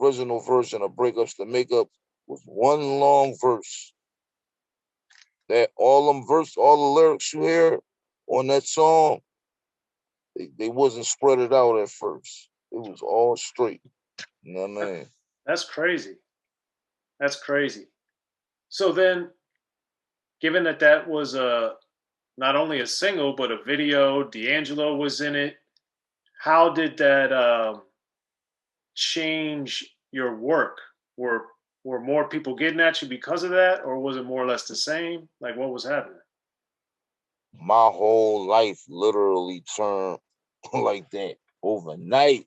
original version of Breakups to Makeup was one long verse. That all the lyrics you hear on that song, they wasn't spread it out at first. It was all straight. You know what I mean? That's crazy. That's crazy. So then, given that that was a not only a single but a video, D'Angelo was in it. How did that change your work? Were were more people getting at you because of that, or was it more or less the same? Like, what was happening? My whole life literally turned like that overnight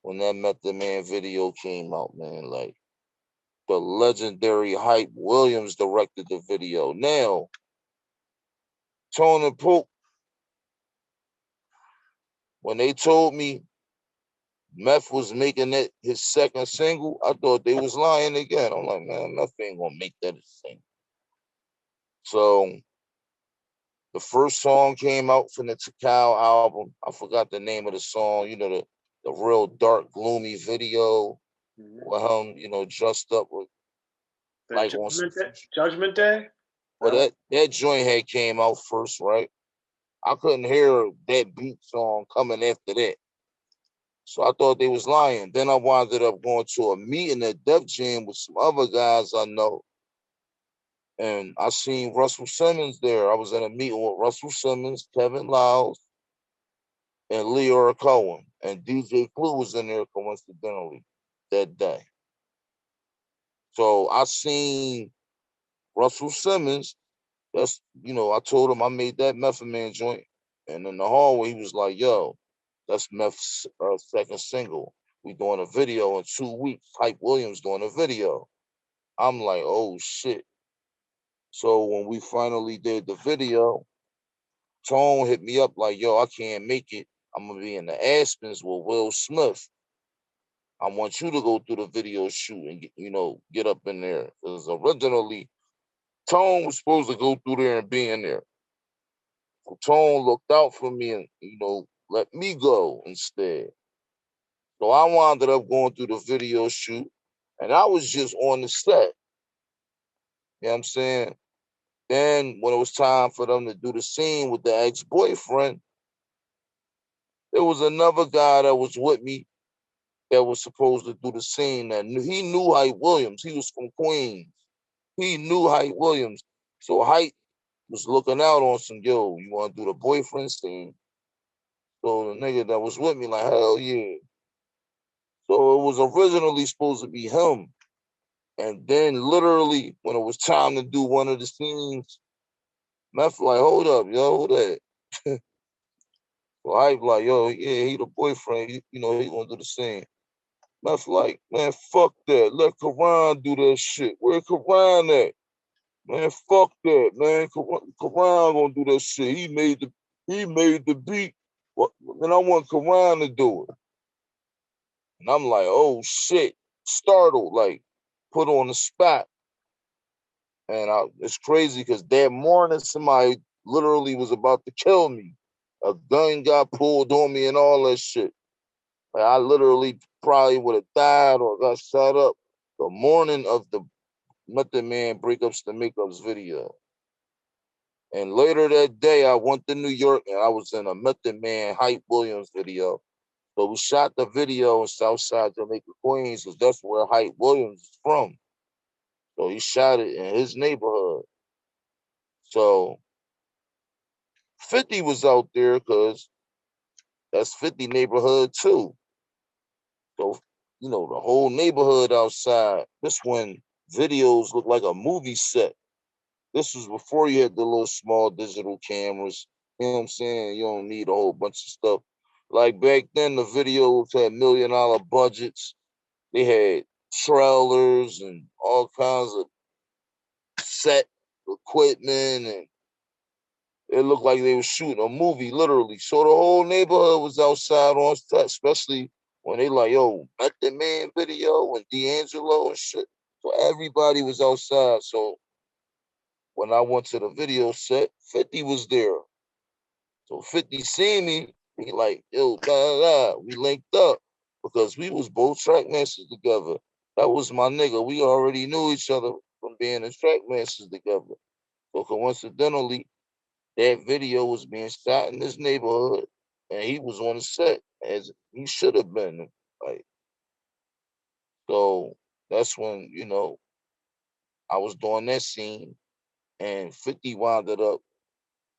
when that Method Man video came out, man. Like the legendary Hype Williams directed the video. Now, Tone and Pope, when they told me Meth was making it his second single, I thought they was lying again. I'm like, man, Meth ain't gonna make that a single. So the first song came out from the Takao album. I forgot the name of the song. You know, the real dark, gloomy video Mhm. with him, dressed up with The like on some Judgment Day? future. Judgment Day? But that joint had came out first, right? I couldn't hear that beat song coming after that. So I thought they was lying. Then I wound up going to a meeting at Def Jam with some other guys I know. And I seen Russell Simmons there. I was in a meeting with Russell Simmons, Kevin Lyles, and Leora Cohen. And DJ Clue was in there coincidentally that day. So I seen Russell Simmons. I told him I made that Method Man joint. And in the hallway, he was like, yo, that's Meth's second single. We doing a video in 2 weeks. Hype Williams doing a video. I'm like, oh shit. So when we finally did the video, Tone hit me up like, yo, I can't make it. I'm gonna be in the Aspens with Will Smith. I want you to go through the video shoot and get up in there. Because originally Tone was supposed to go through there and be in there. So Tone looked out for me and let me go instead. So I wound up going through the video shoot and I was just on the set. You know what I'm saying? Then when it was time for them to do the scene with the ex-boyfriend, there was another guy that was with me that was supposed to do the scene that he knew Hype Williams. He was from Queens. He knew Hype Williams. So Hype was looking out on some, yo, you want to do the boyfriend scene? So the nigga that was with me, like, hell yeah. So it was originally supposed to be him. And then literally, when it was time to do one of the scenes, Meth like, hold up, yo, hold that. So I like, yo, yeah, he the boyfriend. He gonna do the scene. Meth like, man, fuck that. Let Karan do that shit. Where Karan at? Man, fuck that, man. Karan gonna do that shit. He made the beat. What? Then I want Karan to do it. And I'm like, oh shit, startled, like put on the spot. And it's crazy because that morning somebody literally was about to kill me. A gun got pulled on me and all that shit. Like, I literally probably would have died or got shot up the morning of the Method Man Breakups to Makeups video. And later that day, I went to New York and I was in a Method Man Hype Williams video. So we shot the video in Southside Jamaica, Queens, because that's where Hype Williams is from. So he shot it in his neighborhood. So 50 was out there because that's 50 neighborhood too. So, the whole neighborhood outside. This when videos look like a movie set. This was before you had the little small digital cameras. You know what I'm saying? You don't need a whole bunch of stuff. Like back then, the videos had $1 million budgets. They had trailers and all kinds of set equipment, and it looked like they were shooting a movie, literally. So the whole neighborhood was outside on set, especially when they like, yo, Method Man video and D'Angelo and shit. So everybody was outside. So when I went to the video set, 50 was there. So 50 seen me, he like, yo, da da da. We linked up because we was both track masters together. That was my nigga. We already knew each other from being in track masters together. So coincidentally, that video was being shot in this neighborhood, and he was on the set as he should have been. Like, so that's when I was doing that scene, and 50 wound up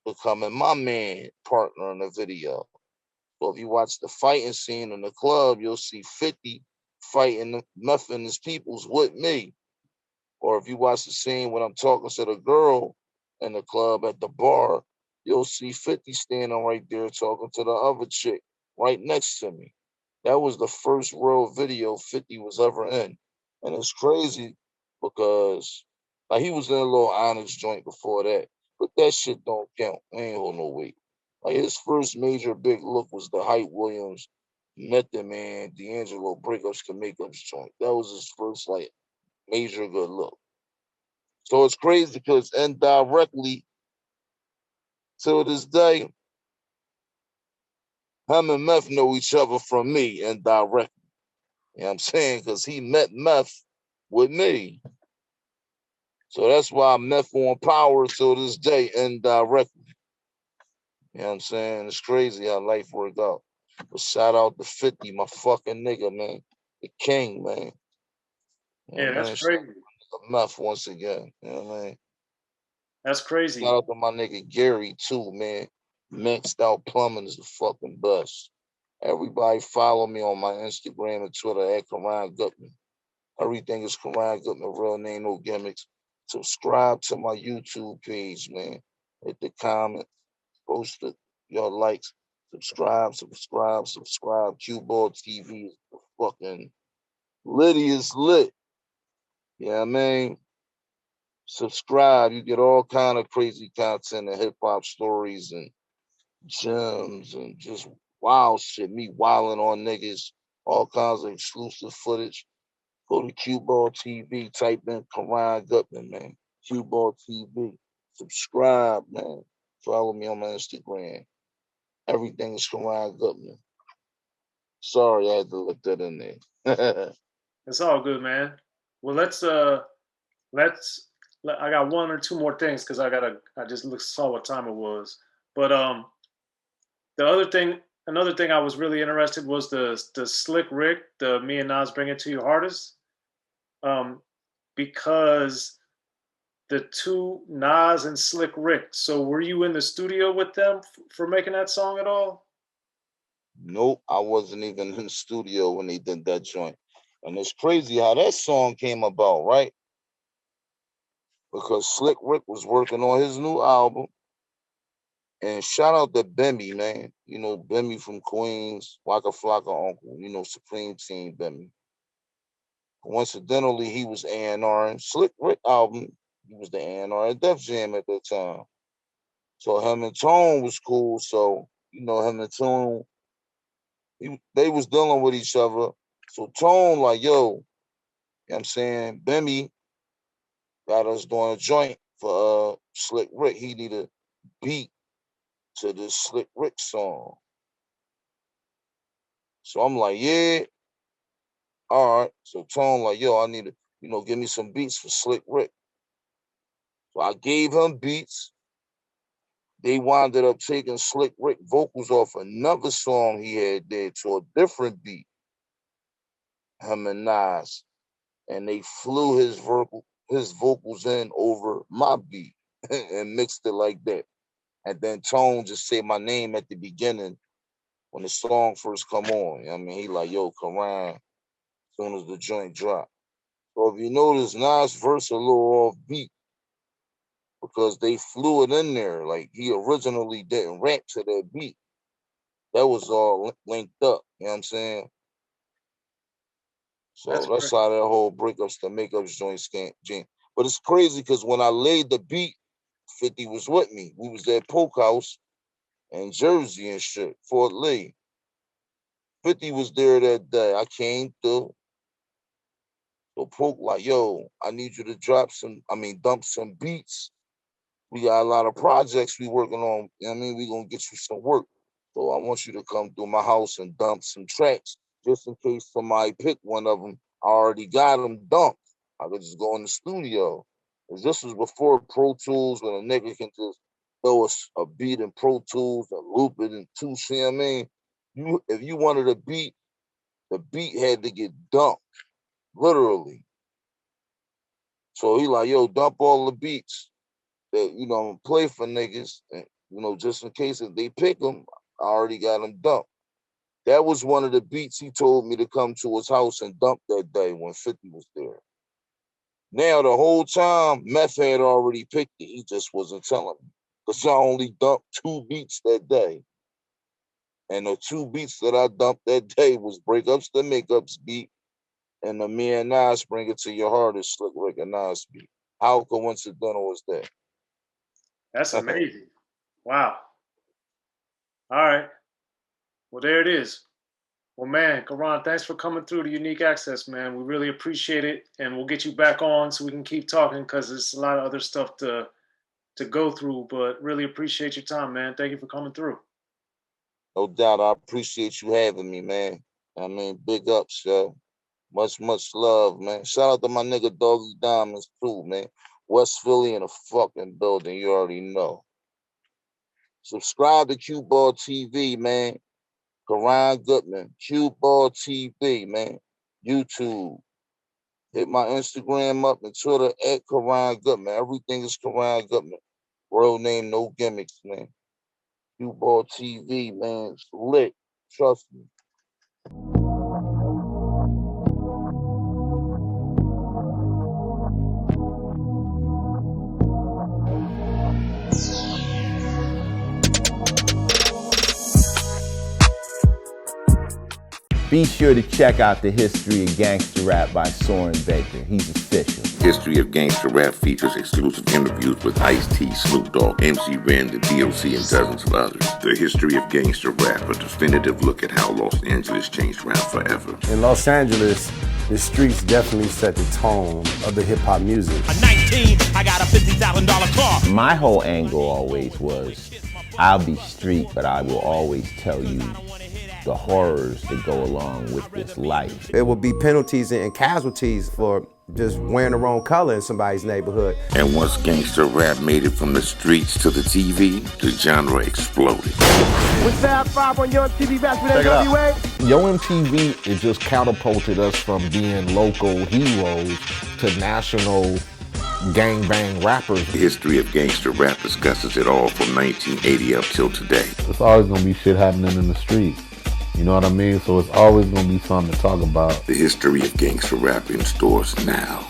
becoming my man partner in the video. So if you watch the fighting scene in the club, you'll see 50 fighting nothing his peoples with me. Or if you watch the scene when I'm talking to the girl in the club at the bar, you'll see 50 standing right there talking to the other chick right next to me. That was the first real video 50 was ever in. And it's crazy because like he was in a little Onyx joint before that. But that shit don't count. We ain't hold no weight. Like his first major big look was the Hype Williams, Method Man, D'Angelo breakups to makeups joint. That was his first like major good look. So it's crazy because indirectly to this day, him and Meth know each other from me indirectly. You know what I'm saying? Because he met Meth with me. So that's why Meth on power to this day indirectly. You know what I'm saying? It's crazy how life worked out. But shout out to 50, my fucking nigga, man. The king, man. You know Yeah, what I that's mean? Shout crazy. out to Meth once again. You know what I mean? That's Shout crazy. out to my nigga Gary too, man. Maxed out plumbing is the fucking best. Everybody follow me on my Instagram and Twitter at Karan Goodman. Everything is Karan Goodman, real name, no gimmicks. Subscribe to my YouTube page, man. Hit the comment, post it, your likes. Subscribe. Cue Ball TV is the fucking litty is lit. Yeah, I mean, subscribe. You get all kind of crazy content and hip hop stories and gems and just wild shit. Me wilding on niggas, all kinds of exclusive footage. Go to Cue Ball TV, type in Karan Goodman, man. Cue Ball TV. Subscribe, man. Follow me on my Instagram. Everything is Karan Goodman. Sorry, I had to let that in there. It's all good, man. Well, let's. I got one or two more things because I just saw what time it was. But the other thing, another thing I was really interested was the Slick Rick, the Me and Nas Bring It to Your Hardest, um, because the two Nas and Slick Rick. So were you in the studio with them for making that song at all? Nope, I wasn't even in the studio when they did that joint. And it's crazy how that song came about, right? Because Slick Rick was working on his new album. And shout out to Bemmy, man. You know, Bemmy from Queens, Waka Flocka Uncle, Supreme Team Bemmy. Coincidentally, he was A&R and Slick Rick album. He was the A&R at Def Jam at that time. So him and Tone was cool. So, him and Tone, they was dealing with each other. So Tone, like, yo, what I'm saying, Bemmy got us doing a joint for Slick Rick. He need a beat to this Slick Rick song. So I'm like, yeah, all right. So Tone, like, yo, I need to, give me some beats for Slick Rick. So I gave him beats. They wound up taking Slick Rick vocals off another song he had there to a different beat, him and Nas. And they flew his vocals in over my beat and mixed it like that. And then Tone just say my name at the beginning when the song first come on. I mean, he like, yo, Karan, as soon as the joint drop. So if you notice, Nas verse a little off beat because they flew it in there. Like he originally didn't rap to that beat. That was all linked up. You know what I'm saying? That's So that's great. how that whole breakups to makeups joint scam. But it's crazy because when I laid the beat, 50 was with me. We was at Polk House in Jersey and shit, Fort Lee. 50 was there that day. I came through. So Polk like, yo, I need you to dump some beats. We got a lot of projects we working on. You know what I mean? We gonna get you some work. So I want you to come through my house and dump some tracks just in case somebody pick one of them. I already got them dumped. I could just go in the studio. Cause this was before Pro Tools, when a nigga can just throw a beat in Pro Tools and loop it in 2C. I mean, if you wanted a beat, the beat had to get dumped, literally. So he like, yo, dump all the beats that, you know, play for niggas, and, you know, just in case if they pick them, I already got them dumped. That was one of the beats he told me to come to his house and dump that day when 50 was there. Now, the whole time, Meth had already picked it. He just wasn't telling me. Because I only dumped 2 beats that day. And the 2 beats that I dumped that day was Breakups to Makeups beat and the Me and Nas Bring It to Your Heart is Slick Rick and Nas beat. How coincidental is that? That's amazing. Wow. All right. Well, there it is. Well, man, Karan, thanks for coming through to Unique Access, man. We really appreciate it. And we'll get you back on so we can keep talking, because there's a lot of other stuff to go through. But really appreciate your time, man. Thank you for coming through. No doubt. I appreciate you having me, man. I mean, big ups, yo. Much, much love, man. Shout out to my nigga Doggy Diamonds, too, man. West Philly in the fucking building. You already know. Subscribe to Cue Ball TV, man. Karan Goodman, Cue Ball TV, man. YouTube. Hit my Instagram up and Twitter at Karan Goodman. Everything is Karan Goodman. Real name, no gimmicks, man. Cue Ball TV, man. It's lit. Trust me. Be sure to check out the History of Gangster Rap by Soren Baker. He's official. History of Gangster Rap features exclusive interviews with Ice-T, Snoop Dogg, MC Ren, the D.O.C, and dozens of others. The History of Gangster Rap, a definitive look at how Los Angeles changed rap forever. In Los Angeles, the streets definitely set the tone of the hip-hop music. At 19, I got a $50,000 car. My whole angle always was, I'll be street, but I will always tell you the horrors that go along with this life. There will be penalties and casualties for just wearing the wrong color in somebody's neighborhood. And once gangster rap made it from the streets to the TV, the genre exploded. With Fab 5 on Yo MTV back with NWA. Yo MTV, it just catapulted us from being local heroes to national gangbang rappers. The History of Gangster Rap discusses it all from 1980 up till today. It's always gonna be shit happening in the streets. You know what I mean? So it's always gonna be something to talk about. The History of Gangster Rap in stores now.